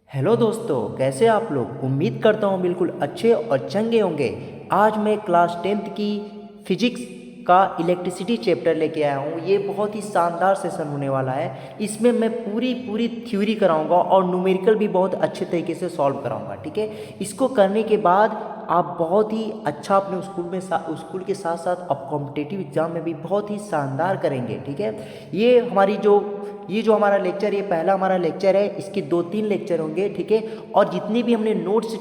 Hello दोस्तों, कैसे आप लोग। उम्मीद करता हूँ बिल्कुल अच्छे और चंगे होंगे। आज मैं क्लास 10th की फिजिक्स का इलेक्ट्रिसिटी चैप्टर लेके आया हूँ। ये बहुत ही शानदार सेशन होने वाला है। इसमें मैं पूरी पूरी थ्योरी कराऊंगा और न्यूमेरिकल भी बहुत अच्छे तरीके से सॉल्व कराऊंगा। ठीक है, इसको करने के बाद आप बहुत ही अच्छा अपने स्कूल के साथ साथ आप कॉम्पिटिटिव एग्जाम में भी बहुत ही शानदार करेंगे। ठीक है, ये जो हमारा लेक्चर, ये पहला हमारा लेक्चर है। इसके 2-3 लेक्चर होंगे। ठीक है, और जितनी भी हमने नोट्स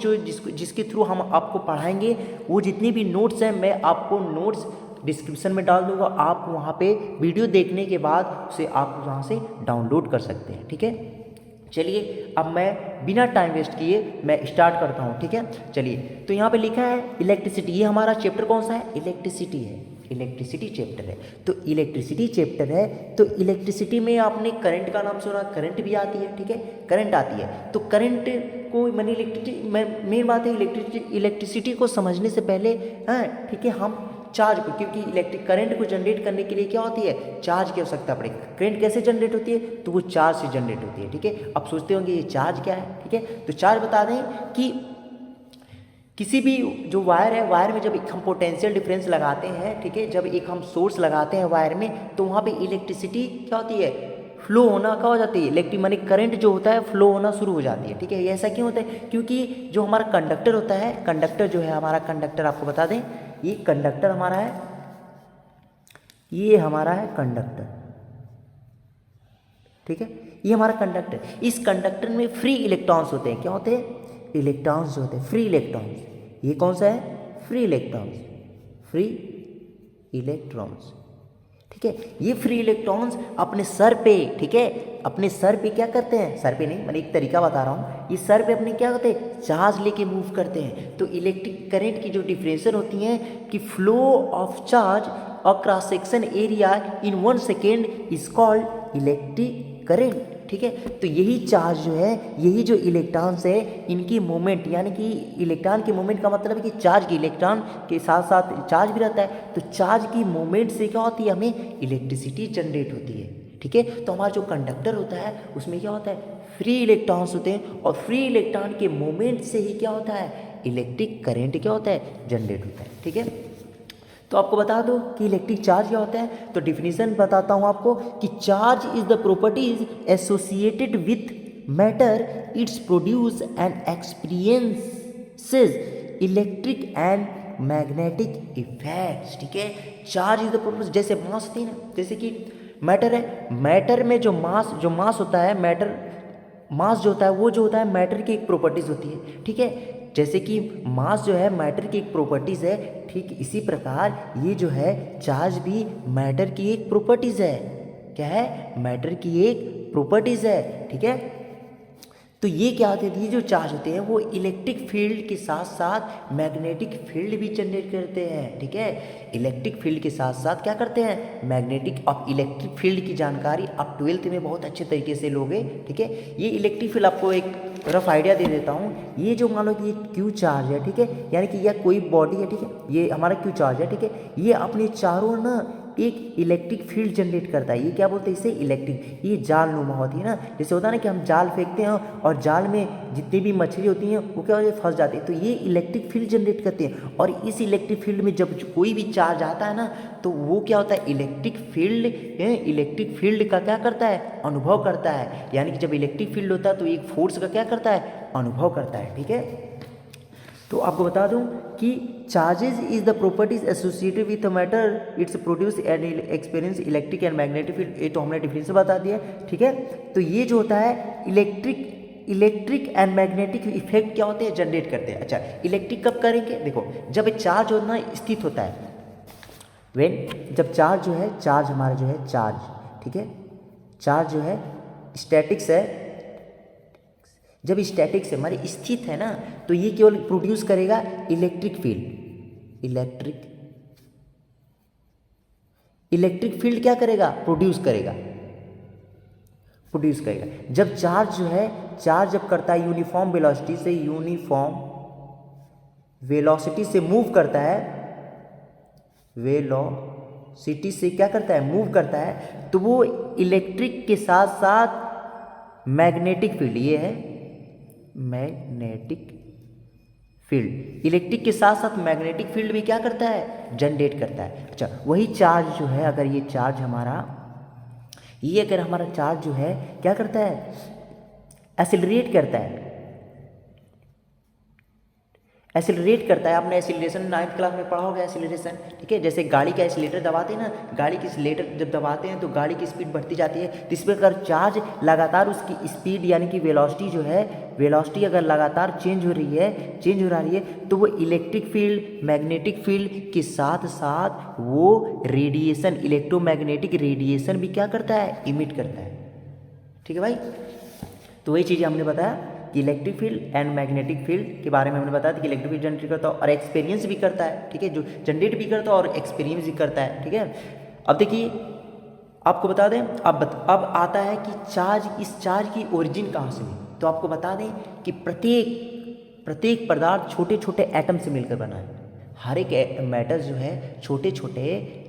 जिसके थ्रू हम आपको पढ़ाएंगे, वो जितनी भी नोट्स हैं मैं आपको नोट्स डिस्क्रिप्शन में डाल दूंगा। आप वहाँ पे वीडियो देखने के बाद उसे आप वहाँ से डाउनलोड कर सकते हैं। ठीक है, चलिए अब मैं बिना टाइम वेस्ट किए मैं स्टार्ट करता हूँ। ठीक है, चलिए। तो यहाँ पे लिखा है इलेक्ट्रिसिटी। ये हमारा चैप्टर कौन सा है? इलेक्ट्रिसिटी है। इलेक्ट्रिसिटी चैप्टर है। तो इलेक्ट्रिसिटी चैप्टर है, तो इलेक्ट्रिसिटी में आपने करंट का नाम सुना, करंट भी आती है। ठीक है, करंट आती है। तो करंट को मैंने मेन बात है इलेक्ट्रिसिटी को समझने से पहले, हाँ ठीक है, हम चार्ज को, क्योंकि इलेक्ट्रिक करंट को जनरेट करने के लिए क्या होती है? चार्ज की आवश्यकता पड़ेगी। करंट कैसे जनरेट होती है? तो वो चार्ज से जनरेट होती है। ठीक है, आप सोचते होंगे ये चार्ज क्या है। ठीक है, तो चार्ज बता दें कि किसी भी जो वायर है, वायर में जब एक हम पोटेंशियल डिफरेंस लगाते हैं, ठीक है, जब एक हम सोर्स लगाते हैं वायर में, तो वहाँ पे इलेक्ट्रिसिटी क्या होती है? फ्लो होना क्या हो जाती है? इलेक्ट्रिक माने करंट जो होता है फ्लो होना शुरू हो जाती है। ठीक है, ये ऐसा क्यों होता है? क्योंकि जो हमारा कंडक्टर होता है, कंडक्टर जो है हमारा, कंडक्टर आपको बता दें, ये कंडक्टर हमारा है, ये हमारा है कंडक्टर। ठीक है, ये हमारा कंडक्टर। इस कंडक्टर में फ्री इलेक्ट्रॉन्स होते हैं। क्या होते हैं? इलेक्ट्रॉन्स जो होते हैं, फ्री इलेक्ट्रॉन्स। ये कौन सा है? Free electrons, free electrons. ठीक है, ये फ्री इलेक्ट्रॉन्स अपने सर पे, ठीक है, अपने सर पे क्या करते हैं? सर पे नहीं, मैंने एक तरीका बता रहा हूँ। ये सर पे अपने क्या करते हैं? चार्ज लेके मूव करते हैं। तो इलेक्ट्रिक करंट की जो डिफरेंशियल होती है कि फ्लो ऑफ चार्ज और cross section area in 1 second is called electric current. ठीक है, तो यही चार्ज जो है, यही जो इलेक्ट्रॉन्स है, इनकी मूवमेंट, यानी कि इलेक्ट्रॉन की मूवमेंट का मतलब है कि चार्ज की, इलेक्ट्रॉन के साथ साथ चार्ज भी रहता है, तो चार्ज की मूवमेंट से क्या होती है? हमें इलेक्ट्रिसिटी जनरेट होती है। ठीक है, तो हमारा जो कंडक्टर होता है उसमें क्या होता है? फ्री इलेक्ट्रॉन्स होते हैं, और फ्री इलेक्ट्रॉन के मूवमेंट से ही क्या होता है? इलेक्ट्रिक करेंट क्या होता है? जनरेट होता है। ठीक है, तो आपको बता दो कि इलेक्ट्रिक चार्ज क्या होता है। तो डिफिनीशन बताता हूँ आपको कि charge is the properties associated with matter, it's produce and experiences electric and magnetic effects. ठीक है, चार्ज इज द प्रॉपर्टीज, जैसे मास होती है ना, जैसे कि मैटर है, मैटर में जो मास होता है, मैटर मास जो होता है, वो जो होता है मैटर की एक प्रॉपर्टीज होती है। ठीक है, जैसे कि मास जो है मैटर की एक प्रॉपर्टीज है, ठीक इसी प्रकार ये जो है चार्ज भी मैटर की एक प्रॉपर्टीज है। क्या है? मैटर की एक प्रॉपर्टीज है। ठीक है, तो ये क्या होते हैं? ये जो चार्ज होते हैं वो इलेक्ट्रिक फील्ड के साथ साथ मैग्नेटिक फील्ड भी जनरेट करते हैं। ठीक है, इलेक्ट्रिक फील्ड के साथ साथ क्या करते हैं? मैग्नेटिक और इलेक्ट्रिक फील्ड की जानकारी आप 12th में बहुत अच्छे तरीके से लोगे। ठीक है, ये इलेक्ट्रिक फील्ड आपको एक रफ आइडिया दे देता हूँ। ये जो मान लो कि ये क्यू चार्ज है, ठीक है, यानी कि यह कोई बॉडी है, ठीक है, ये हमारा क्यू चार्ज है, ठीक है, ये अपने चारों ना एक इलेक्ट्रिक फील्ड जनरेट करता है। ये क्या बोलते हैं? इसे इलेक्ट्रिक, ये जाल नुमा होती है ना, जैसे होता है ना कि हम जाल फेंकते हैं और जाल में जितनी भी मछली होती हैं वो क्या होती है? फंस जाती है। तो ये इलेक्ट्रिक फील्ड जनरेट करते हैं, और इस इलेक्ट्रिक फील्ड में जब कोई भी चार्ज आता है ना, तो वो क्या होता है? इलेक्ट्रिक फील्ड का क्या करता है? अनुभव करता है। यानी कि जब इलेक्ट्रिक फील्ड होता है तो एक फोर्स का क्या करता है? अनुभव करता है। ठीक है, तो आपको बता दूं कि charges is the properties associated with matter, it's produce and experience electric and magnetic field. ये तो हमने डिफरेंस बता दिया। ठीक है, तो ये जो होता है इलेक्ट्रिक एंड मैग्नेटिक इफेक्ट क्या होते हैं? जनरेट करते हैं। अच्छा, इलेक्ट्रिक कब करेंगे? देखो, जब चार्ज होना स्थित होता है, जब चार्ज जो है, चार्ज हमारा जो है चार्ज, ठीक है, चार्ज जो है स्टैटिक्स है, जब स्टैटिक से हमारे स्थित है ना, तो ये केवल प्रोड्यूस करेगा इलेक्ट्रिक फील्ड। इलेक्ट्रिक फील्ड क्या करेगा? प्रोड्यूस करेगा। जब चार्ज जो है, चार्ज जब करता है यूनिफॉर्म वेलोसिटी से मूव करता है, वेलोसिटी से क्या करता है? मूव करता है, तो वो इलेक्ट्रिक के साथ साथ मैग्नेटिक फील्ड, ये है मैग्नेटिक फील्ड, इलेक्ट्रिक के साथ साथ मैग्नेटिक फील्ड भी क्या करता है, जनरेट करता है। अच्छा, वही चार्ज जो है, अगर ये चार्ज हमारा, ये अगर हमारा चार्ज जो है क्या करता है, एक्सिलरेट करता है, एक्सिलरेट करता है। आपने एक्सिलरेशन 9th क्लास में पढ़ा होगा, एक्सिलरेशन, ठीक है। जैसे गाड़ी का एक्सिलेटर दबाते हैं ना, गाड़ी की एक्सिलेटर जब दबाते हैं तो गाड़ी की स्पीड बढ़ती जाती है। तो इस पर अगर चार्ज लगातार उसकी स्पीड यानी कि वेलोसिटी जो है, वेलोसिटी अगर लगातार चेंज हो रही है तो वो इलेक्ट्रिक फील्ड, मैग्नेटिक फील्ड के साथ साथ वो रेडिएशन, इलेक्ट्रोमैग्नेटिक रेडिएशन भी क्या करता है, इमिट करता है। ठीक है भाई, तो वही चीज़ें हमने बताया कि electric field and magnetic field के बारे में हमने बताया था कि इलेक्ट्रिक फील्ड जनरेट करता है और एक्सपीरियंस भी करता है। ठीक है, जो जनरेट भी करता है और एक्सपीरियंस भी करता है। ठीक है, अब देखिए आपको बता दें, अब आता है कि चार्ज, इस चार्ज की ओरिजिन कहाँ से हुई। तो आपको बता दें कि प्रत्येक पदार्थ छोटे छोटे एटम से मिलकर बना है। हर एक मैटर जो है छोटे छोटे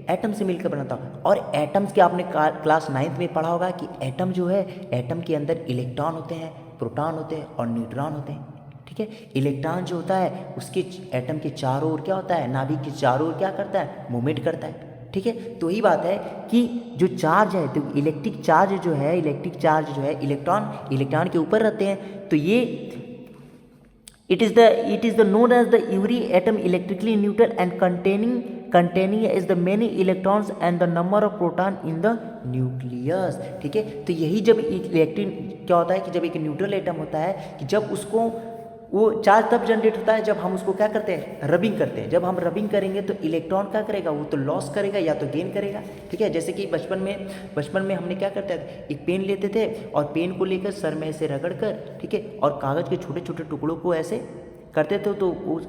एटम से मिलकर बनाता है। और एटम्स के आपने क्लास 9th में पढ़ा होगा कि एटम जो है, एटम के अंदर इलेक्ट्रॉन होते हैं, प्रोटॉन होते हैं और न्यूट्रॉन होते हैं। ठीक है, इलेक्ट्रॉन जो होता है उसके एटम के चारों ओर क्या होता है, नाभिक के चारों ओर क्या करता है, मूवमेंट करता है। ठीक है, तो यही बात है कि जो चार्ज है, तो इलेक्ट्रिक चार्ज जो है, इलेक्ट्रॉन के ऊपर रहते हैं। तो ये it is the known as the every atom electrically neutral and containing is the many electrons and the number of proton in the nucleus। ठीक है, तो यही जब इलेक्ट्रिक क्या होता है कि जब एक न्यूट्रल एटम होता है कि जब उसको वो चार्ज तब जनरेट होता है जब हम उसको क्या करते हैं, रबिंग करते हैं। जब हम रबिंग करेंगे तो इलेक्ट्रॉन क्या करेगा, वो तो लॉस करेगा या तो गेन करेगा। ठीक है, जैसे कि बचपन में हमने क्या करते थे, एक पेन लेते थे और पेन को लेकर सर में ऐसे रगड़ कर, ठीक है, और कागज़ के छोटे छोटे टुकड़ों को ऐसे करते थे तो वो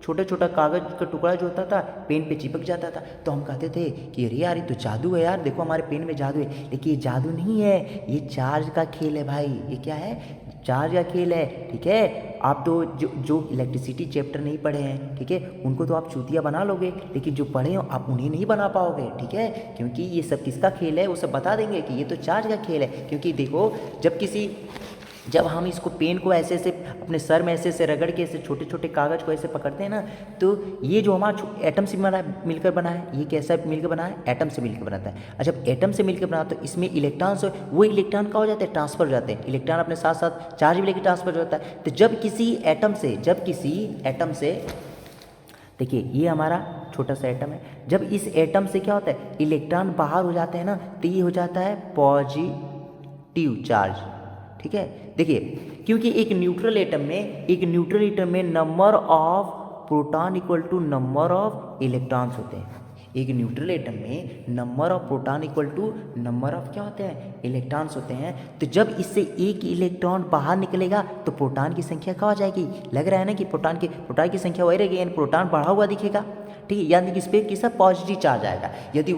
छोटा छोटा कागज़ का टुकड़ा जो होता था पेन पे चिपक जाता था। तो हम कहते थे कि अरे यार ये तो जादू है यार, देखो हमारे पेन में जादू है। लेकिन ये जादू नहीं है, ये चार्ज का खेल है भाई। ये क्या है, चार्ज का खेल है। ठीक है, आप तो जो इलेक्ट्रिसिटी चैप्टर नहीं पढ़े हैं, ठीक है, उनको तो आप चूतिया बना लोगे, लेकिन जो पढ़े हो आप उन्हें नहीं बना पाओगे। ठीक है, क्योंकि ये सब किसका खेल है वो सब बता देंगे कि ये तो चार्ज का खेल है। क्योंकि देखो जब हम इसको पेन को ऐसे अपने सर में ऐसे रगड़ के ऐसे छोटे छोटे कागज़ को ऐसे पकड़ते हैं ना, तो ये जो हमारा एटम से मिलकर बना है, ये कैसा मिलकर बना है, एटम से मिलकर बनाता है। अच्छा, जब एटम से मिलकर बना तो इसमें इलेक्ट्रॉन्स, वो इलेक्ट्रॉन का हो जाते हैं, ट्रांसफर हो जाते हैं। इलेक्ट्रॉन अपने साथ साथ चार्ज भी लेकर ट्रांसफर हो जाता है। तो जब किसी एटम से देखिए, ये हमारा छोटा सा एटम है, जब इस एटम से क्या होता है, इलेक्ट्रॉन बाहर हो जाते हैं ना, तो ये हो जाता है पॉजिटिव चार्ज। ठीक है, देखिए, क्योंकि एक न्यूट्रल एटम में number of proton equal to number of electrons होते हैं। एक न्यूट्रल एटम में number of proton equal to number of क्या होते हैं, इलेक्ट्रॉन्स होते हैं। तो जब इससे एक इलेक्ट्रॉन बाहर निकलेगा तो प्रोटॉन की संख्या क्या हो जाएगी, लग रहा है ना कि प्रोटॉन की संख्या वही रहेगी, यानी प्रोटॉन बढ़ा हुआ दिखेगा। ठीक है, यानी कि इस पर किसका पॉजिटिव चार्ज आएगा। यदि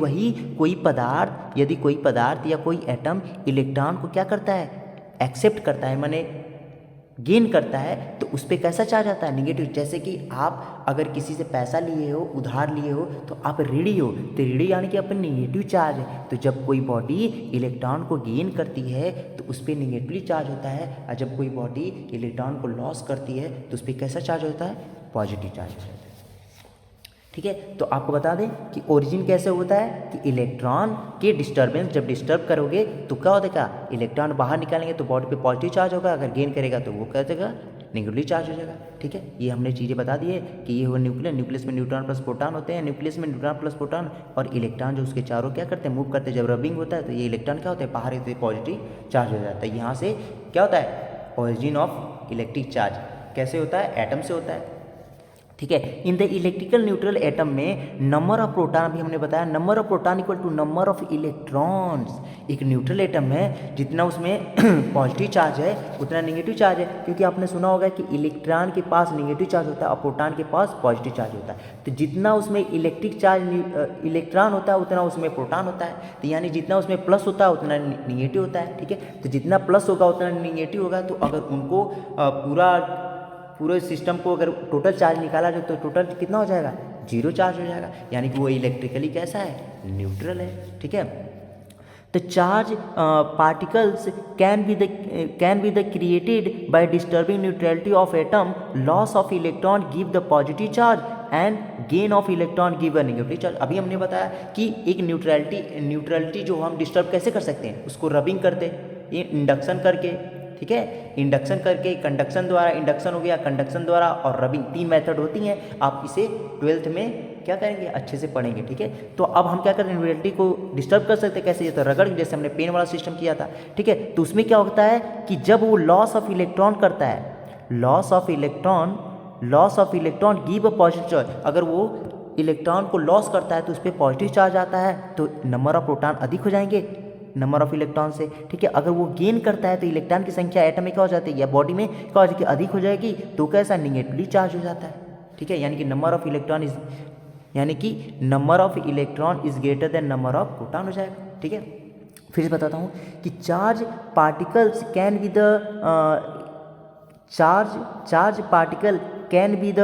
कोई पदार्थ या कोई एटम इलेक्ट्रॉन को क्या करता है, एक्सेप्ट करता है, माने गेन करता है, तो उस पर कैसा चार्ज आता है, निगेटिव। जैसे कि आप अगर किसी से पैसा लिए हो, उधार लिए हो, तो आप ऋणी हो, तो ऋणी यानी कि अपन निगेटिव चार्ज है। तो जब कोई बॉडी इलेक्ट्रॉन को गेन करती है तो उस पर निगेटिव चार्ज होता है, और जब कोई बॉडी इलेक्ट्रॉन को लॉस करती है तो उस पर कैसा चार्ज होता है, पॉजिटिव चार्ज होता है। ठीक है, तो आपको बता दें कि ओरिजिन कैसे होता है कि इलेक्ट्रॉन के डिस्टर्बेंस, जब डिस्टर्ब करोगे तो क्या होगा, इलेक्ट्रॉन बाहर निकालेंगे तो बॉडी पे पॉजिटिव चार्ज होगा, अगर गेन करेगा तो वो क्या देगा, नेगेटिव चार्ज हो जाएगा। ठीक है, ये हमने चीज़ें बता दी है कि ये हुआ न्यूक्लियस में न्यूट्रॉन प्लस प्रोटॉन होते हैं, न्यूक्लियस में न्यूट्रॉन प्लस प्रोटॉन, और इलेक्ट्रॉन जो उसके चारों क्या करते हैं, मूव करते हैं। जब रबिंग होता है तो ये इलेक्ट्रॉन क्या होता है, बाहर होते पॉजिटिव चार्ज हो जाता है। यहाँ से क्या होता है, ओरिजिन ऑफ इलेक्ट्रिक चार्ज कैसे होता है, एटम से होता है। ठीक है, in the electrical neutral atom में नंबर ऑफ प्रोटॉन भी हमने बताया, number of proton equal to number of electrons. एक न्यूट्रल एटम है, जितना उसमें पॉजिटिव चार्ज है उतना नेगेटिव चार्ज है, क्योंकि आपने सुना होगा कि इलेक्ट्रॉन के पास नेगेटिव चार्ज होता है और प्रोटॉन के पास पॉजिटिव चार्ज होता है। तो जितना उसमें इलेक्ट्रिक चार्ज इलेक्ट्रॉन होता है उतना उसमें प्रोटॉन होता है। तो यानी जितना उसमें प्लस होता है उतना निगेटिव होता है। ठीक है, तो जितना प्लस होगा उतना निगेटिव होगा। तो अगर उनको पूरे सिस्टम को अगर टोटल चार्ज निकाला जाए तो टोटल कितना हो जाएगा, जीरो चार्ज हो जाएगा, यानी कि वो इलेक्ट्रिकली कैसा है, न्यूट्रल है। ठीक है, The charge particles can be the created by disturbing neutrality of atom. Loss of electron give the positive charge and gain of electron give a negative charge. अभी हमने बताया कि एक न्यूट्रलिटी जो हम डिस्टर्ब कैसे कर सकते हैं, उसको रबिंग करते, ये इंडक्शन करके, ठीक है, इंडक्शन करके, कंडक्शन द्वारा, इंडक्शन हो गया, कंडक्शन द्वारा और रबिंग, 3 मेथड होती हैं. आप इसे 12th में क्या करेंगे, अच्छे से पढ़ेंगे. ठीक है, तो अब हम क्या करते हैं, न्यूट्रलिटी को डिस्टर्ब कर सकते हैं कैसे, ये तो रगड़, जैसे हमने पेन वाला सिस्टम किया था. ठीक है, तो उसमें क्या होता है कि जब वो लॉस ऑफ इलेक्ट्रॉन करता है, loss of electron give a positive charge. अगर वो इलेक्ट्रॉन को लॉस करता है तो उस पर पॉजिटिव चार्ज आता है, तो नंबर ऑफ प्रोटॉन अधिक हो जाएंगे नंबर ऑफ इलेक्ट्रॉन से. ठीक है, अगर वो गेन करता है तो इलेक्ट्रॉन की संख्या एटम में क्या हो जाती है या बॉडी में क्या हो जाती है, अधिक हो जाएगी, तो कैसा निगेटिवली चार्ज हो जाता है. ठीक है, यानी कि number of electron is greater than number of proton हो जाएगा. ठीक है, फिर से बताता हूँ कि charge particle can be the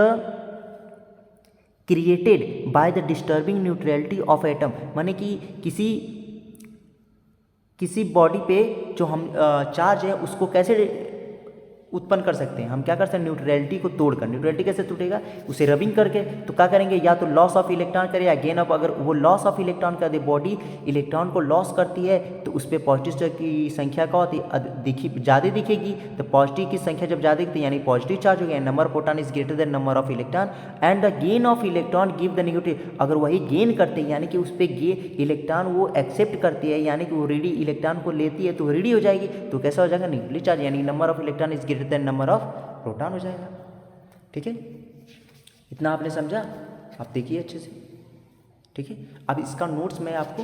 created by the disturbing neutrality of atom. माने कि किसी बॉडी पे जो हम चार्ज है उसको कैसे उत्पन्न कर सकते हैं, हम क्या कर सकते हैं, न्यूट्रलिटी को तोड़कर. न्यूट्रलिटी कैसे टूटेगा, उसे रबिंग करके. तो क्या करेंगे, या तो लॉस ऑफ इलेक्ट्रॉन करे या गेन ऑफ. अगर वो लॉस ऑफ इलेक्ट्रॉन कर दे, बॉडी इलेक्ट्रॉन को लॉस करती है तो उस पर पॉजिटिव की संख्या क्या होती है, ज़्यादा दिखेगी. तो पॉजिटिव की संख्या जब ज़्यादा दिखती है यानी पॉजिटिव चार्ज हो गया, number of proton is greater than number of electron and the gain of electron give the negative. अगर वही गेन करते हैं यानी कि उस पर इलेक्ट्रॉन वो एक्सेप्ट करती है, यानी कि वो रेडी इलेक्ट्रॉन को लेती है तो रेडी हो जाएगी, तो कैसा हो जाएगा, नेगेटिव चार्ज, यानी number of electron is greater than number of proton हो जाएगा. ठीक है, इतना आपने समझा, आप देखिए अच्छे से. ठीक है, अब इसका नोट्स मैं आपको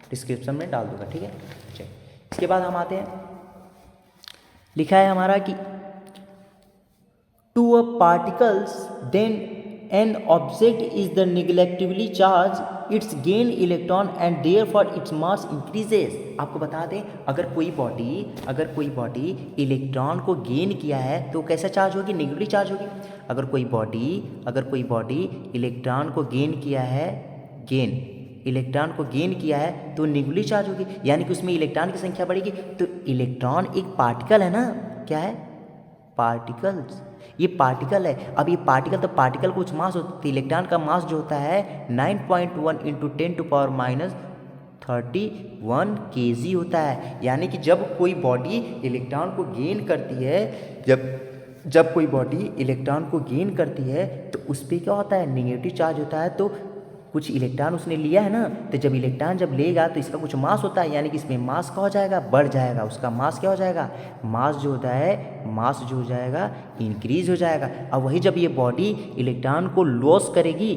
डिस्क्रिप्शन में डाल दूंगा. ठीक है, चलिए इसके बाद हम आते हैं, लिखा है हमारा कि to a particles then an object is the negatively charge its gain electron and therefore its mass increases. आपको बता दें, अगर कोई बॉडी इलेक्ट्रॉन को गेन किया है तो कैसा चार्ज होगी, नेगेटिव चार्ज होगी. अगर कोई बॉडी इलेक्ट्रॉन को गेन किया है तो नेगेटिव चार्ज होगी, यानी कि उसमें इलेक्ट्रॉन की संख्या बढ़ेगी. तो इलेक्ट्रॉन एक पार्टिकल है ना, क्या है, पार्टिकल्स, ये पार्टिकल है. अब ये पार्टिकल, तो पार्टिकल कुछ मास होता है, इलेक्ट्रॉन का मास जो होता है 9.1 × 10⁻31 kg होता है. यानी कि जब कोई बॉडी इलेक्ट्रॉन को गेन करती है, जब कोई बॉडी इलेक्ट्रॉन को गेन करती है तो उस पर क्या होता है, नेगेटिव चार्ज होता है. तो कुछ इलेक्ट्रॉन उसने लिया है ना, तो जब इलेक्ट्रॉन जब लेगा तो इसका कुछ मास होता है, यानी कि इसमें मास क्या हो जाएगा, बढ़ जाएगा. उसका मास क्या हो जाएगा, मास जो हो जाएगा इंक्रीज हो जाएगा. अब वही जब ये बॉडी इलेक्ट्रॉन को लॉस करेगी,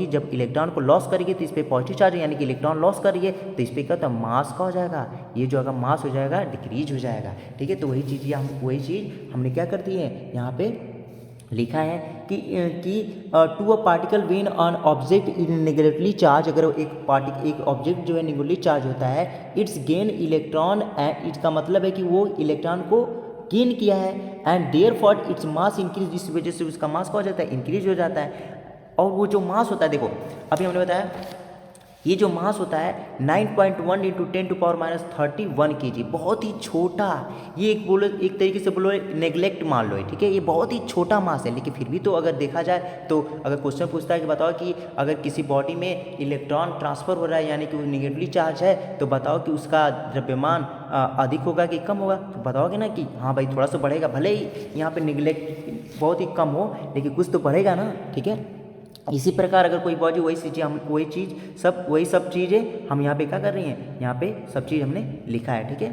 जब इलेक्ट्रॉन को लॉस करेगी तो इस पर पॉजिटिव चार्ज, यानी कि इलेक्ट्रॉन लॉस करिए तो इस पर क्या होता है, मास का हो जाएगा, ये जो अगर मास हो जाएगा डिक्रीज हो जाएगा. ठीक है, तो वही चीज़ हमने क्या कर दी है, यहाँ पे लिखा है कि to a particle when on object is negatively charge. अगर एक ऑब्जेक्ट जो है नेगेटिवली चार्ज होता है, इट्स गेन इलेक्ट्रॉन, इसका मतलब है कि वो इलेक्ट्रॉन को गेन किया है, and therefore its mass increase, इस वजह से उसका मास क्या हो जाता है, इंक्रीज हो जाता है. और वो जो मास होता है, देखो अभी हमने बताया ये जो मास होता है 9.1 × 10⁻31 kg, बहुत ही छोटा, ये एक तरीके से बोलो नेग्लेक्ट मान लो. ठीक है, ये बहुत ही छोटा मास है, लेकिन फिर भी तो अगर देखा जाए तो अगर क्वेश्चन पूछता है कि बताओ कि अगर किसी बॉडी में इलेक्ट्रॉन ट्रांसफ़र हो रहा है, यानी कि वो नेगेटिवली चार्ज है, तो बताओ कि उसका द्रव्यमान अधिक होगा कि कम होगा. तो बताओगे ना कि हाँ भाई थोड़ा सा बढ़ेगा, भले ही यहाँ पर नेग्लेक्ट बहुत ही कम हो लेकिन कुछ तो बढ़ेगा ना. ठीक है, इसी प्रकार अगर कोई बॉडी वही सब चीज़ें हम यहाँ पे क्या कर रही हैं, यहाँ पे सब चीज़ हमने लिखा है. ठीक है,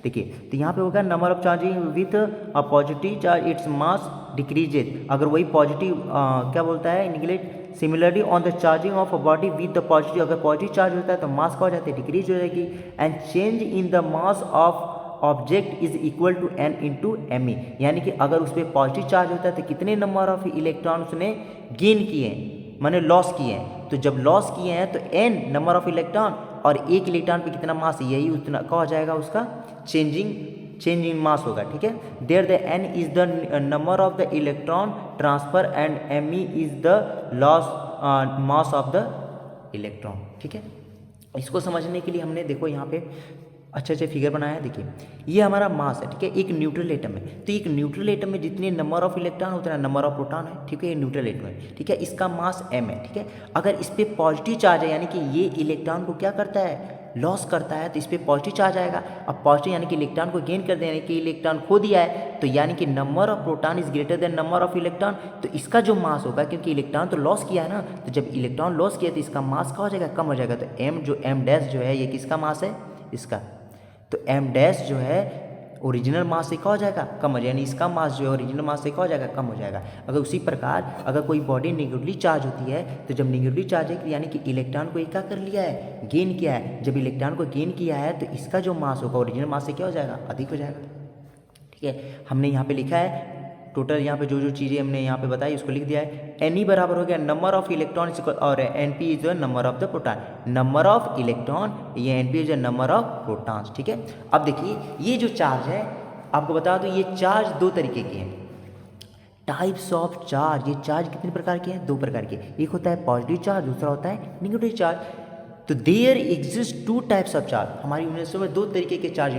देखिए तो यहाँ पे होगा number of charging with a positive charge its mass decreases. अगर वही पॉजिटिव क्या बोलता है, neglect similarly on the charging of a body with the positive, अगर पॉजिटिव चार्ज होता है तो मास क्या हो जाती है, डिक्रीज हो जाएगी. And change in the mass of object is equal to n × me, यानी कि अगर उस पर पॉजिटिव चार्ज होता है तो कितने नंबर ऑफ इलेक्ट्रॉन उसने गेन किए हैं, माने लॉस किए हैं. तो जब लॉस किए हैं तो n नंबर ऑफ इलेक्ट्रॉन, और एक इलेक्ट्रॉन पे कितना मास, यही उतना क्या हो जाएगा, उसका चेंजिंग मास होगा. ठीक है, there the n is the number of the electron transfer and me is the loss mass of the electron. ठीक है, इसको समझने के लिए हमने देखो यहाँ पे अच्छे अच्छे फिगर बनाया है। देखिए ये हमारा मास है, ठीक है, एक न्यूट्रल एटम है। तो एक न्यूट्रल एटम में जितने नंबर ऑफ इलेक्ट्रॉन उतना नंबर ऑफ प्रोटॉन है, ठीक है, ये न्यूट्रल एटम है, ठीक है। इसका मास m है, ठीक है। अगर इस पर पॉजिटिव चार्ज है यानी कि ये इलेक्ट्रॉन को क्या करता है, लॉस करता है, तो इस पर पॉजिटिव चार्ज आएगा। अब पॉजिटिव यानी कि इलेक्ट्रॉन को गेन कर दे, यानी कि इलेक्ट्रॉन खो दिया है, तो यानी कि number of proton is greater than number of electron. तो इसका जो मास होगा, क्योंकि इलेक्ट्रॉन तो लॉस किया है ना, तो जब इलेक्ट्रॉन लॉस किया तो इसका मास क्या हो जाएगा, कम हो जाएगा। तो m जो m डैश जो है ये किसका मास है, इसका। तो m डैश जो है ओरिजिनल मास से क्या हो जाएगा, कम हो जाएगा, यानी इसका मास जो है ओरिजिनल मास से क्या हो जाएगा, कम हो जाएगा। अगर उसी प्रकार अगर कोई बॉडी निगेटिवली चार्ज होती है, तो जब निगेटिवली चार्ज है यानी कि इलेक्ट्रॉन को एक क्या कर लिया है, गेन किया है। जब इलेक्ट्रॉन को गेन किया है तो इसका जो मास होगा ओरिजिनल मास से क्या हो जाएगा, अधिक हो जाएगा, ठीक है। हमने यहाँ पे लिखा है टोटल, यहाँ पे जो जो चीज़ें हमने यहाँ पे बताई उसको लिख दिया है। एन बराबर हो गया नंबर ऑफ इलेक्ट्रॉन और एन पी जो है number of the proton, number of electron, ये एन पी जो है नंबर ऑफ प्रोटॉन्स, ठीक है। अब देखिए ये जो चार्ज है आपको बता दो, ये चार्ज दो तरीके के हैं, टाइप्स ऑफ चार्ज। ये चार्ज कितने प्रकार के हैं, दो प्रकार के, एक होता है पॉजिटिव चार्ज, दूसरा होता है निगेटिव चार्ज। तो there exist two types of charge, हमारी यूनिवर्सिटी में दो तरीके के चार्ज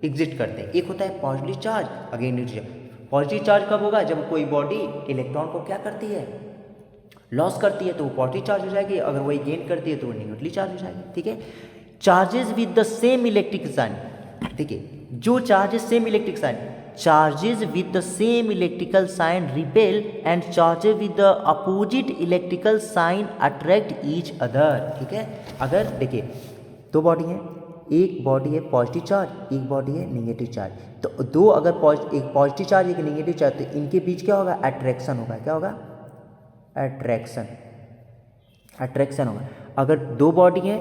एग्जिस्ट करते हैं, एक होता है positive charge, again negative charge. Positive charge कब होगा, जब कोई बॉडी इलेक्ट्रॉन को क्या करती है, लॉस करती है, तो वो पॉजिटिव चार्ज हो जाएगी। अगर वही गेन करती है तो वो निगेटिव चार्ज हो जाएगी, ठीक है। Charges with the same electric sign, देखिए जो charges same electric sign, charges with the same electrical sign repel and charges with the opposite electrical sign attract each other, ठीक है। अगर देखिए दो बॉडी हैं, एक बॉडी है पॉजिटिव चार्ज, एक बॉडी है निगेटिव चार्ज, तो दो अगर एक पॉजिटिव चार्ज एक निगेटिव चार्ज, तो इनके बीच क्या होगा, अट्रैक्शन होगा, क्या होगा, अट्रैक्शन, अट्रैक्शन होगा। अगर दो बॉडी है,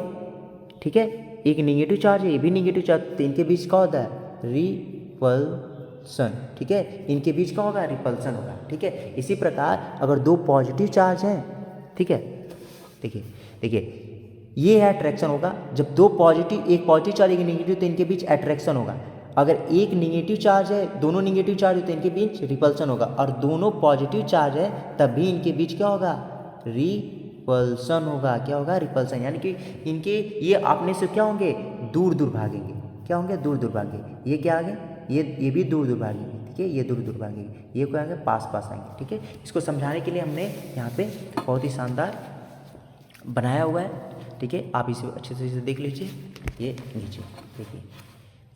ठीक है, एक निगेटिव चार्ज है, ये भी निगेटिव चार्ज, तो इनके बीच क्या होता है, रिपल्सन, ठीक है, इनके बीच क्या होगा, रिपल्सन होगा, ठीक है। इसी प्रकार अगर दो पॉजिटिव चार्ज हैं, ठीक है, देखिए देखिए ये है अट्रैक्शन होगा, जब दो पॉजिटिव, एक पॉजिटिव चार्ज एक निगेटिव, तो इनके बीच अट्रैक्शन होगा। अगर एक निगेटिव चार्ज है, दोनों निगेटिव चार्ज है, तो इनके बीच रिपल्सन होगा, और दोनों पॉजिटिव चार्ज है तब भी इनके बीच क्या होगा, रिपल्सन होगा, क्या होगा, रिपल्सन, यानी कि इनके ये अपने से क्या होंगे, दूर दूर भागेंगे, क्या होंगे, दूर दूर भागेंगे। ये क्या आगे, ये भी दूर दूर भागेंगे, ठीक है, ये दूर दूर भागेंगे, ये क्या आएंगे, पास पास आएंगे, ठीक है। इसको समझाने के लिए हमने यहाँ पे बहुत ही शानदार बनाया हुआ है, ठीक है। आप इसे अच्छे से देख लीजिए, ये नीचे देखिए,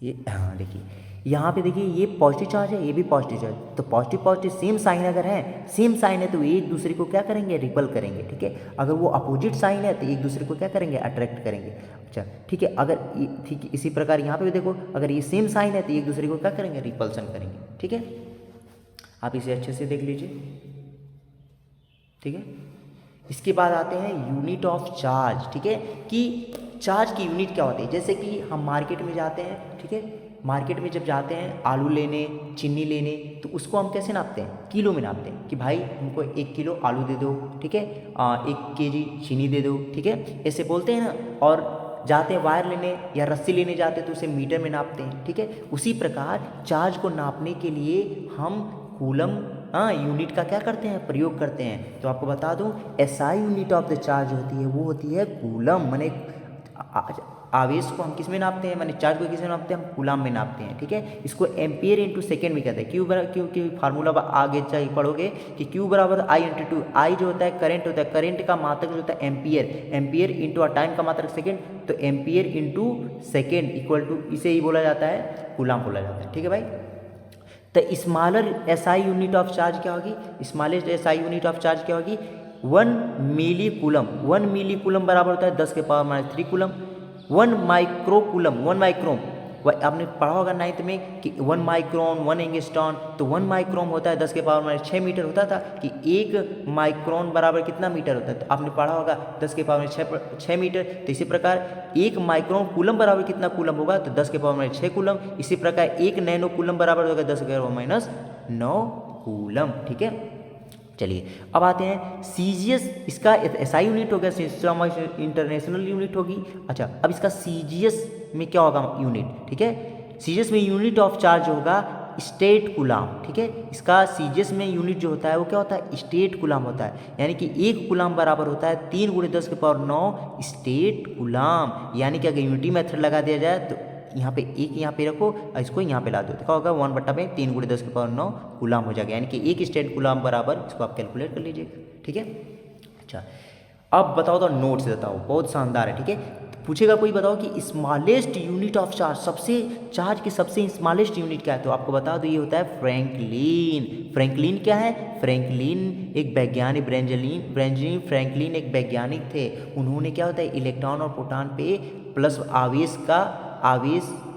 ये हाँ देखिए यहाँ पे देखिए, ये पॉजिटिव चार्ज है, ये भी पॉजिटिव चार्ज, तो पॉजिटिव पॉजिटिव सेम साइन अगर है, सेम साइन है, तो एक दूसरे को क्या करेंगे, रिपल करेंगे, ठीक है। अगर वो अपोजिट साइन है तो एक दूसरे को क्या करेंगे, अट्रैक्ट करेंगे, अच्छा, ठीक है। अगर ठीक है, इसी प्रकार यहाँ पे भी देखो, अगर ये सेम साइन है तो एक दूसरे को क्या करेंगे, रिपल्सन करेंगे, ठीक है। आप इसे अच्छे से देख लीजिए, ठीक है। इसके बाद आते हैं यूनिट ऑफ चार्ज, ठीक है, कि चार्ज की यूनिट क्या होती है। जैसे कि हम मार्केट में जाते हैं, ठीक है, मार्केट में जब जाते हैं आलू लेने, चीनी लेने, तो उसको हम कैसे नापते हैं, किलो में नापते हैं, कि भाई हमको 1 किलो आलू दे दो, ठीक है, 1 केजी चीनी दे दो, ठीक है, ऐसे बोलते हैं ना। और जाते हैं वायर लेने या रस्सी लेने जाते हैं तो उसे मीटर में नापते हैं, ठीक है। उसी प्रकार चार्ज को नापने के लिए हम कूलम यूनिट का क्या करते हैं, प्रयोग करते हैं। तो आपको बता दूं, SI unit of the charge होती है, वो होती है कूलम, माने आवेश को हम किस में नापते हैं, माने चार्ज को किस में नापते हैं, हम कूलम में नापते हैं, ठीक है। इसको एम्पियर इंटू सेकेंड में कहते हैं। क्योंकि फार्मूला आगे चाहिए पढ़ोगे कि क्यू बराबर आई इंटू टू, आई जो होता है करंट होता है, करंट का मात्रक जो होता है एम्पियर, एम्पियर इंटू टाइम का मात्रक सेकेंड, तो ampere into second equal to, इसे ही बोला जाता है कूलम बोला जाता है, ठीक है भाई। तो smaller SI unit of charge क्या होगी, smallest SI unit of charge क्या होगी, 1 मिली कूलम। 1 मिली कूलम बराबर होता है 10 के power -3 coulomb. 1 micro coulomb, 1 micron, आपने पढ़ा होगा 9th में कि 1 माइक्रोन 1 एंगस्ट्रॉन, तो 1 माइक्रोन होता है 10 के पावर -6 मीटर, होता था कि 1 माइक्रोन बराबर कितना मीटर होता है, तो आपने पढ़ा होगा 10 के पावर 6 मीटर। तो इसी प्रकार 1 माइक्रोन कूलम बराबर कितना कूलम होगा, तो 10 के पावर -6 कूलम। इसी प्रकार 1 नैनो कूलम बराबर होगा 10 के पावर -9 कूलम, ठीक है। चलिए अब आते हैं सीजीएस, इसका एसआई यूनिट हो गया, सिस्टम इंटरनेशनल यूनिट होगी। अच्छा, अब इसका सीजीएस में क्या होगा यूनिट, ठीक है। सीजीएस में यूनिट ऑफ चार्ज होगा स्टेट कूलाम, ठीक है। इसका सीजीएस में यूनिट जो होता है वो क्या होता है, स्टेट कूलाम होता है, यानी कि 1 कूलाम बराबर होता है 3 × 10⁹ स्टेट कूलाम। यानी कि अगर यूनिटी मेथड लगा दिया जाए तो यहाँ पे एक यहाँ पे रखो और इसको यहाँ पे ला दो, तो क्या होगा 1/3 × 10⁹ कूलाम हो जाएगा, यानी कि 1 स्टेट कूलाम बराबर, इसको आप कैलकुलेट कर लीजिएगा, ठीक है। अच्छा अब बताओ तो नोट्स बताओ, बहुत शानदार है, ठीक है। पूछेगा कोई, बताओ कि स्मॉलेस्ट यूनिट ऑफ चार्ज, सबसे चार्ज की सबसे स्मॉलेस्ट यूनिट क्या है, तो आपको बता दो ये होता है फ्रैंकलिन। फ्रैंकलिन क्या है, फ्रैंकलिन एक वैज्ञानिक, बेंजामिन फ्रैंकलिन एक वैज्ञानिक थे। उन्होंने क्या होता है इलेक्ट्रॉन और प्रोटॉन पे प्लस आवेश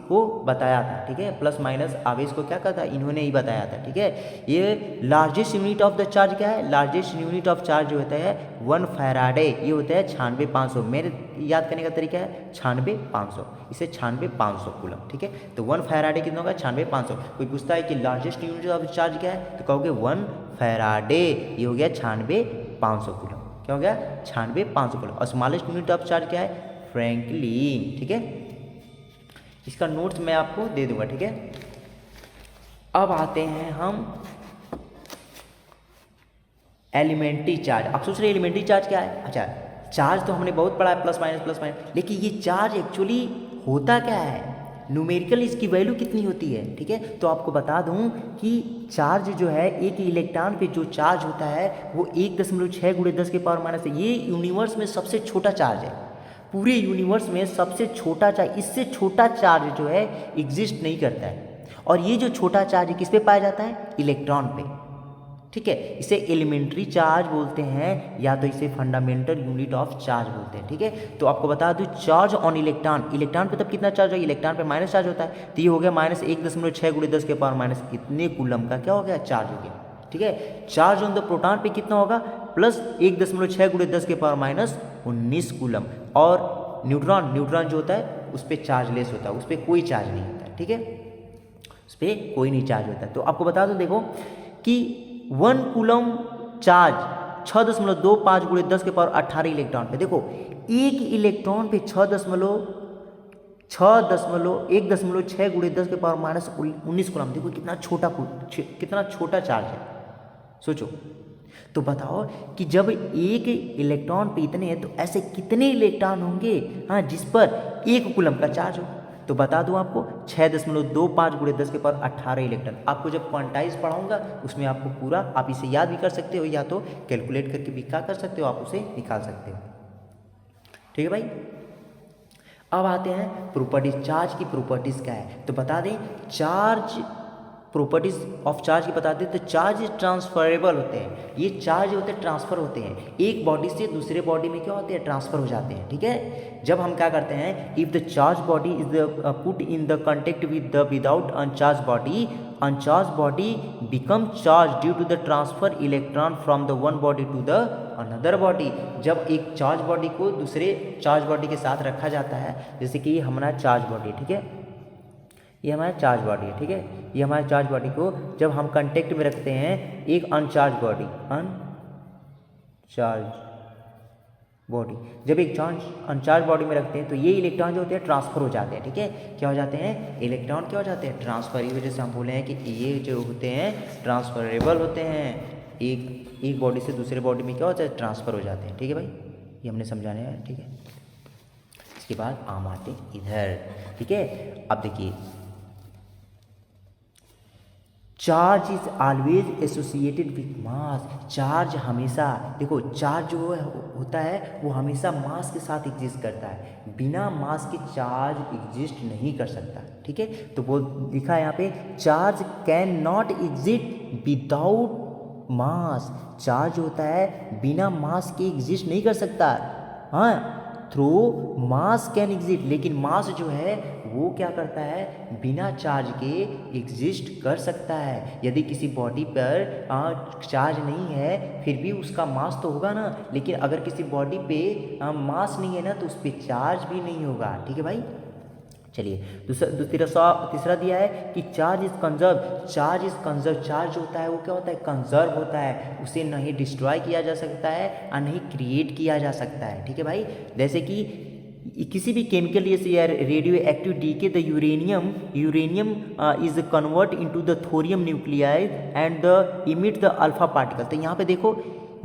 को बताया था, ठीक है। प्लस माइनस आवेश को क्या कहता है, इन्होंने ही बताया था, ठीक है। ये largest unit of the charge क्या है, लार्जेस्ट यूनिट ऑफ चार्ज जो होता है 1 फैराडे, ये होता है 96,500। मेरे याद करने का तरीका है 96,500, इसे 96,500 कूलम, ठीक है। तो 1 फैराडे कितना होगा 96,500। कोई पूछता है कि लार्जेस्ट यूनिट ऑफ चार्ज क्या है, तो कहोगे 1 फैराडे, ये हो गया 96,500 कूलम। क्या हो गया 96,500 कूलम। और स्मॉलेस्ट यूनिट ऑफ चार्ज क्या है, फ्रैंकलिन, ठीक है। इसका नोट्स मैं आपको दे दूंगा, ठीक है। अब आते हैं हम एलिमेंट्री चार्ज। आप सोच रहे हैं एलिमेंट्री चार्ज क्या है, अच्छा चार्ज तो हमने बहुत पढ़ा है, प्लस माइनस, लेकिन ये चार्ज एक्चुअली होता क्या है, न्यूमेरिकल इसकी वैल्यू कितनी होती है, ठीक है। तो आपको बता दूं कि चार्ज जो है एक इलेक्ट्रॉन पे जो चार्ज होता है वो 1.6 × 10⁻⁻, ये यूनिवर्स में सबसे छोटा चार्ज है, पूरे यूनिवर्स में सबसे छोटा चार्ज। इससे छोटा चार्ज जो है एग्जिस्ट नहीं करता है, और ये जो छोटा चार्ज किस पे पाया जाता है, इलेक्ट्रॉन पे, ठीक है। इसे एलिमेंट्री चार्ज बोलते हैं, या तो इसे फंडामेंटल यूनिट ऑफ चार्ज बोलते हैं, ठीक है। तो आपको बता दूं चार्ज ऑन इलेक्ट्रॉन, इलेक्ट्रॉन पे तब कितना चार्ज होगा, इलेक्ट्रॉन पे माइनस चार्ज होता है, तो ये हो गया -1.6 × 10⁻⁻, इतने कूलम का क्या हो गया चार्ज हो गया, ठीक है। चार्ज ऑन द प्रोटॉन पे कितना होगा, प्लस 1.6 × 10⁻⁻19 कूलम। और न्यूट्रॉन जो होता है उस पर चार्जलेस होता है, उस पर कोई चार्ज नहीं होता है, ठीक है, उस पर कोई नहीं चार्ज होता है। तो आपको बता दो देखो कि 1 कूलम चार्ज 6.25 × 10⁻18 इलेक्ट्रॉन पे, देखो एक इलेक्ट्रॉन पे 1.6 × 10⁻19 कूलम, देखो कितना छोटा चार्ज है, सोचो। तो बताओ कि जब एक इलेक्ट्रॉन पे इतने हैं तो ऐसे कितने इलेक्ट्रॉन होंगे, हाँ, जिस पर 1 कूलम का चार्ज हो। तो बता दूं आपको 6.25 × 10⁻18 इलेक्ट्रॉन। आपको जब क्वांटाइज पढ़ाऊंगा उसमें आपको पूरा, आप इसे याद भी कर सकते हो या तो कैलकुलेट करके भी क्या कर सकते हो, आप उसे निकाल सकते हो, ठीक है भाई। अब आते हैं प्रॉपर्टीज, चार्ज की प्रॉपर्टीज क्या है, तो बता दें चार्ज प्रॉपर्टीज ऑफ चार्ज की बता दें तो चार्ज ट्रांसफरेबल होते हैं, ये चार्ज होते हैं ट्रांसफर होते हैं, एक बॉडी से दूसरे बॉडी में क्या होते हैं ट्रांसफर हो जाते हैं, ठीक है। जब हम क्या करते हैं, if the charge body is put in the contact with the without uncharge body become charge due to the transfer electron from the one body to the another body. जब एक चार्ज बॉडी को दूसरे charge body के साथ रखा जाता है, जैसे कि ये हमारा चार्ज बॉडी, ठीक है, ये हमारा चार्ज बॉडी है, ठीक है। ये हमारे चार्ज बॉडी को जब हम कांटेक्ट में रखते हैं एक अनचार्ज बॉडी, जब एक अनचार्ज बॉडी में रखते हैं तो ये इलेक्ट्रॉन जो होते हैं ट्रांसफर हो जाते हैं, ठीक है। क्या हो जाते हैं, इलेक्ट्रॉन क्या हो जाते हैं ट्रांसफर। इस वजह से हम बोले हैं कि ये जो होते हैं ट्रांसफरेबल होते हैं, एक बॉडी से दूसरे बॉडी में क्या होता है ट्रांसफर हो जाते हैं, ठीक है भाई, ये हमने समझाने हैं, ठीक है। इसके बाद आम आते इधर, ठीक है। अब देखिए charge is always associated with mass, charge हमेशा, देखो चार्ज जो होता है वो हमेशा मास के साथ एग्जिस्ट करता है, बिना मास के चार्ज एग्जिस्ट नहीं कर सकता, ठीक है। तो वो लिखा है यहाँ पे charge can not exist without mass, charge होता है बिना मास के एग्जिस्ट नहीं कर सकता, हाँ, थ्रू मास कैन एग्जिस्ट, लेकिन मास जो है वो क्या करता है बिना चार्ज के एग्जिस्ट कर सकता है। यदि किसी बॉडी पर चार्ज नहीं है फिर भी उसका मास तो होगा ना, लेकिन अगर किसी बॉडी पे मास नहीं है ना तो उस पर चार्ज भी नहीं होगा, ठीक है भाई। चलिए तीसरा दिया है कि चार्ज इज कंजर्व, चार्ज होता है वो क्या होता है कंजर्व होता है, उसे नहीं डिस्ट्रॉय किया जा सकता है और नहीं क्रिएट किया जा सकता है, ठीक है भाई। जैसे कि किसी भी केमिकल जैसे यार radioactive decay the uranium is convert into the thorium nuclei and the emit the alpha particle. तो यहाँ पे देखो,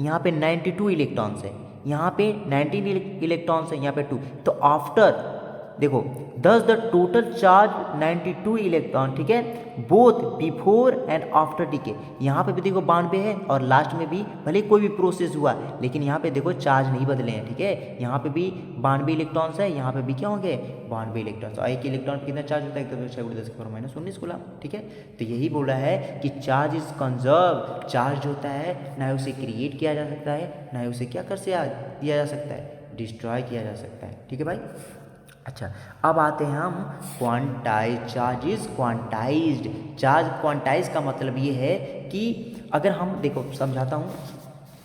यहाँ पे 92 इलेक्ट्रॉन्स है, यहाँ पे 19 इलेक्ट्रॉन्स है, यहाँ पे 2। तो आफ्टर देखो दस द टोटल चार्ज 92 इलेक्ट्रॉन, ठीक है, both before and after decay. यहाँ पे भी देखो 92 है और लास्ट में भी भले कोई भी प्रोसेस हुआ लेकिन यहाँ पे देखो चार्ज नहीं बदले हैं, ठीक है। यहाँ पे भी 92 इलेक्ट्रॉन्स है, यहाँ पे भी क्या होंगे 92 इलेक्ट्रॉन्स। और एक इलेक्ट्रॉन पर कितना चार्ज होता है, 6×10⁻⁻19 कूलम, ठीक है। तो यही बोल रहा है कि चार्ज इज कंजर्व, चार्ज होता है ना उसे क्रिएट किया जा सकता है ना उसे क्या कर से दिया जा सकता है, डिस्ट्रॉय किया जा सकता है, ठीक है भाई। अच्छा, अब आते हैं हम quantize. Charge is quantized. Charge quantize का मतलब ये है कि अगर हम देखो समझाता हूँ,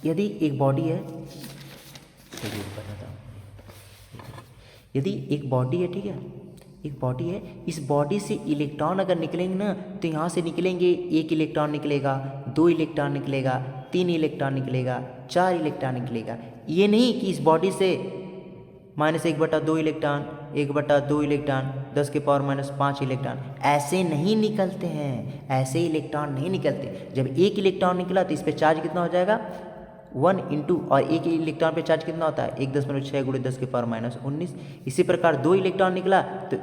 यदि एक बॉडी है, यदि एक बॉडी है, ठीक है, एक बॉडी है, इस बॉडी से इलेक्ट्रॉन अगर निकलेंगे ना तो यहाँ से निकलेंगे 1 इलेक्ट्रॉन निकलेगा, 2 इलेक्ट्रॉन निकलेगा, 3 इलेक्ट्रॉन निकलेगा, 4 इलेक्ट्रॉन निकलेगा। ये नहीं कि इस बॉडी से -1/2 इलेक्ट्रॉन, 1/2 इलेक्ट्रॉन, 10⁻⁻5 इलेक्ट्रॉन, ऐसे नहीं निकलते हैं, ऐसे इलेक्ट्रॉन नहीं निकलते। जब 1 इलेक्ट्रॉन निकला तो इस पर चार्ज कितना हो जाएगा 1 इंटू, और 1 इलेक्ट्रॉन पे चार्ज कितना होता है 1.6×10⁻⁻19। इसी प्रकार 2 इलेक्ट्रॉन निकला तो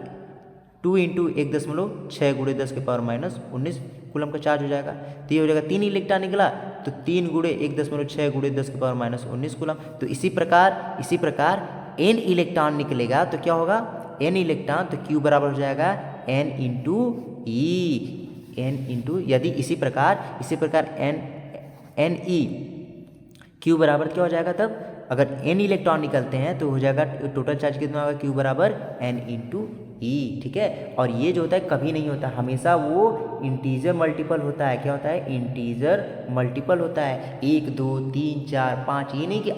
2 इंटू 1.6×10⁻⁻19 कूलम का चार्ज हो जाएगा। तो ये हो जाएगा 3 इलेक्ट्रॉन निकला तो 3 × 1.6×10⁻⁻19 कूलम। तो इसी प्रकार n इलेक्ट्रॉन निकलेगा तो क्या होगा n इलेक्ट्रॉन, तो Q बराबर हो जाएगा n इंटू ई, n इंटू, यदि इसी प्रकार n ई Q बराबर क्या हो जाएगा, तब अगर n इलेक्ट्रॉन निकलते हैं तो हो जाएगा टोटल चार्ज कितना होगा Q बराबर n इंटू ई, ठीक है। और ये जो होता है कभी नहीं होता, हमेशा वो इंटीजर मल्टीपल होता है। क्या होता है, इंटीजर मल्टीपल होता है। 1 2 3 4 5, ये नहीं कि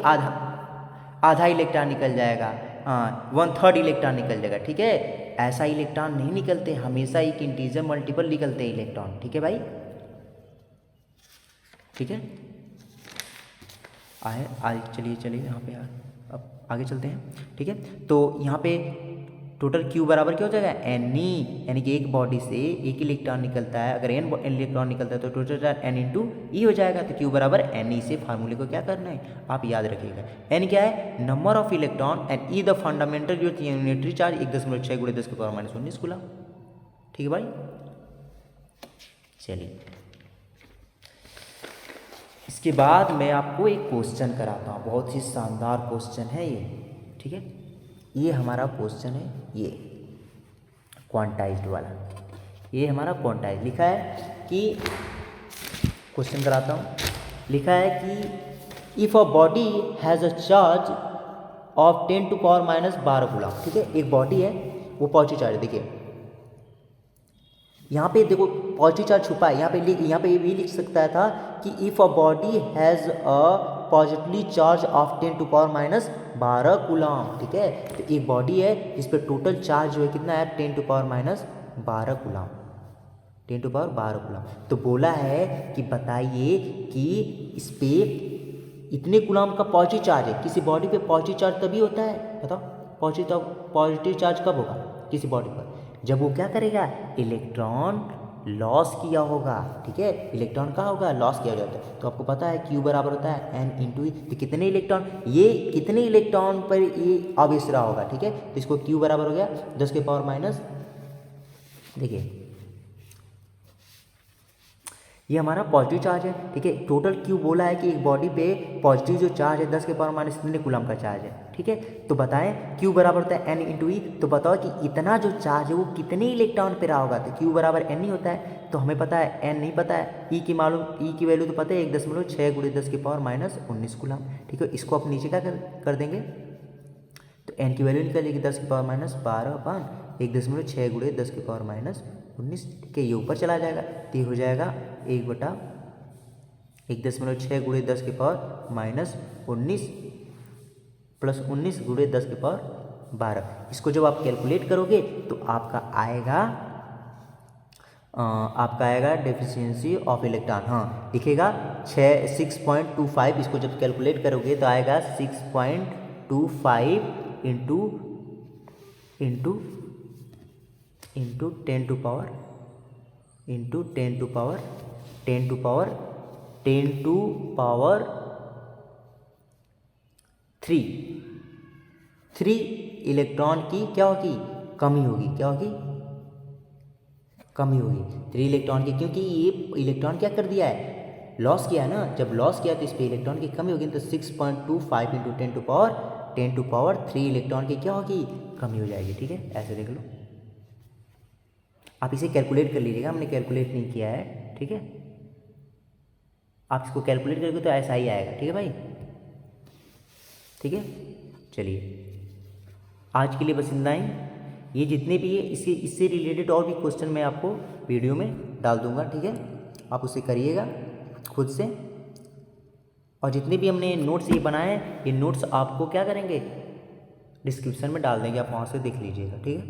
आधा इलेक्ट्रॉन निकल जाएगा, हाँ 1/3 इलेक्ट्रॉन निकल जाएगा, ठीक है। ऐसा इलेक्ट्रॉन नहीं निकलते, हमेशा एक इंटीजर मल्टीपल निकलते हैं इलेक्ट्रॉन, ठीक है भाई, ठीक है। चलिए यहाँ पे यार अब आगे चलते हैं, ठीक है। तो यहाँ पे टोटल Q बराबर क्या हो जाएगा NE, यानी कि एक बॉडी से 1 इलेक्ट्रॉन निकलता है, अगर n इलेक्ट्रॉन निकलता है तो टोटल चार्ज n इंटू ई हो जाएगा। तो Q बराबर NE से फार्मूले को क्या करना है आप याद रखिएगा। n क्या है, number of electron, and E the fundamental unitary charge 1.6×10⁻⁻19 coulomb, ठीक है भाई। चलिए इसके बाद मैं आपको एक क्वेश्चन कराता हूँ, बहुत ही शानदार क्वेश्चन है ये, ठीक है। ये हमारा क्वेश्चन है, ये क्वांटाइज्ड वाला, ये हमारा क्वांटाइज लिखा है कि, क्वेश्चन कराता हूँ, लिखा है कि if a body has a charge of 10⁻⁻12 coulomb, ठीक है। एक बॉडी है वो पॉजिटिव चार्ज है, देखिए यहाँ पे देखो पॉजिटिव चार्ज छुपा है, यहाँ पे ये भी लिख सकता था कि if a body has a positively charge of 10⁻12 coulomb, ठीक है। तो एक बॉडी है इस पर टोटल चार्ज जो है कितना है 10⁻12 कूलम, 10⁻12 कूलम। तो बोला है कि बताइए कि इस पे इतने कूलम का पॉजिटिव चार्ज है। किसी बॉडी पे पॉजिटिव चार्ज तभी होता है, बताओ पॉजिटिव चार्ज कब होगा किसी बॉडी पर, जब वो क्या करेगा इलेक्ट्रॉन लॉस किया होगा, ठीक है। इलेक्ट्रॉन कहाँ होगा, लॉस किया जाता है। तो आपको पता है Q बराबर होता है n इंटू ई। तो कितने इलेक्ट्रॉन, ये कितने इलेक्ट्रॉन पर ये अवेश रहा होगा, ठीक है। तो इसको Q बराबर हो गया 10⁻⁻, देखिए ये हमारा पॉजिटिव चार्ज है, ठीक है। टोटल Q बोला है कि एक बॉडी पे पॉजिटिव जो चार्ज है 10⁻³ कूलम का चार्ज है, ठीक है। तो बताएं Q बराबर होता है n इंटू ई। तो बताओ कि इतना जो चार्ज है वो कितने इलेक्ट्रॉन पे रहा होगा। तो Q बराबर n ही होता है, तो हमें पता है n नहीं पता है, ई की मालूम, ई की वैल्यू तो पता है 1.6×10⁻⁻19 कूलम, ठीक है। इसको आप नीचे क्या कर देंगे, तो n की वैल्यू निकल जाएगी 10⁻12/1.6×10⁻19, ठीक है। ये ऊपर चला जाएगा तो ये हो जाएगा 1/1.6×10⁻⁻19 प्लस 19×10⁻12। इसको जब आप कैलकुलेट करोगे तो आपका आएगा डेफिशिएंसी ऑफ इलेक्ट्रॉन, हाँ दिखेगा 6.25। इसको जब कैलकुलेट करोगे तो आएगा 6.25 into into 10 to power 3 electron की क्या होगी, कमी होगी, क्या होगी, कमी होगी 3 इलेक्ट्रॉन की, क्योंकि ये इलेक्ट्रॉन क्या कर दिया है, लॉस किया है ना। जब लॉस किया तो इस पर इलेक्ट्रॉन की कमी होगी, तो 6.25 इंटू 10 टू पावर 3 इलेक्ट्रॉन की क्या होगी, कमी हो जाएगी। ठीक है, ऐसे देख लो, आप इसे कैलकुलेट कर लीजिएगा, हमने कैलकुलेट नहीं किया है। ठीक है, आप इसको कैलकुलेट करोगे तो ऐसा ही आएगा। ठीक है भाई, ठीक है, चलिए आज के लिए बस इतना ही। ये जितने भी है इससे रिलेटेड और भी क्वेश्चन मैं आपको वीडियो में डाल दूंगा। ठीक है, आप उसे करिएगा खुद से, और जितने भी हमने नोट्स ये बनाए हैं, ये नोट्स आपको क्या करेंगे, डिस्क्रिप्शन में डाल देंगे, आप वहाँ से देख लीजिएगा। ठीक है।